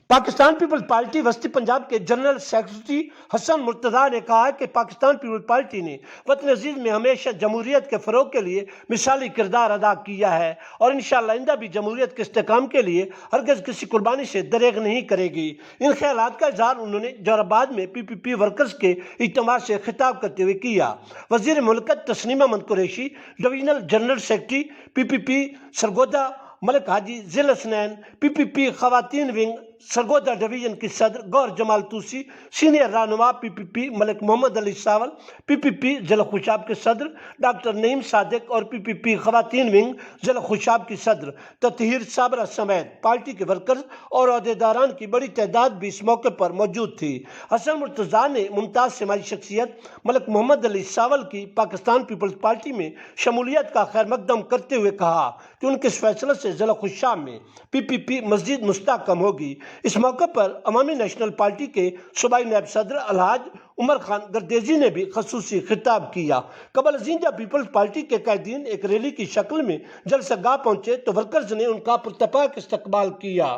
Pakistan peoples party वस्ती पंजाब के general secretary Hasan Murtaza ने कहा है कि पाकिस्तान पीपल्स पार्टी ने वतन अजीज़ में हमेशा जमहूरियत के फ़रोग़ के लिए मिसाली किरदार अदा किया है और इंशाअल्लाह आइंदा भी जमहूरियत के इस्तेहकाम के लिए हरगिज़ किसी कुर्बानी से दरेग नहीं करेगी। इन ख्यालात का इजहार उन्होंने जोराबाद में PPP वर्कर्स के इज्तिमा से खिताब करते हुए किया। वज़ीर मुल्कत Tasneema Mand Qureshi, divisional general secretary PPP Sargodha Malik Haji Zil Hasnain, PPP ख़वातीन विंग सरगोदा डिवीज़न की सदर गौर जमाल तूसी, सीनियर रहनुमा PPP मलिक मोहम्मद अली सावल, PPP ज़िला खुशाब के सदर डॉक्टर नईम सादिक और PPP ख़वातीन विंग ज़िला खुशाब की सदर ततहीर साबरा समेत पार्टी के वर्कर्स और अहदेदारान की बड़ी तादाद भी इस मौके पर मौजूद थी। हसन मुर्तज़ा ने मुमताज़ समाजी शख्सियत मलिक मोहम्मद अली सावल की पाकिस्तान पीपल्स पार्टी में शमूलियत का खैर मकदम करते हुए कहा कि उनके इस फैसले से ज़िला खुशाब में PPP मज़ीद मुस्तहकम होगी। इस मौके पर अवामी नेशनल पार्टी के सूबाई नायब सदर अलहाज उमर खान गर्देजी ने भी खसूसी खिताब किया। कबल जिंजा पीपल्स पार्टी के कैदीन एक रैली की शक्ल में जलसागाह पहुंचे तो वर्कर्स ने उनका पुरतपाक इस्तकबाल किया।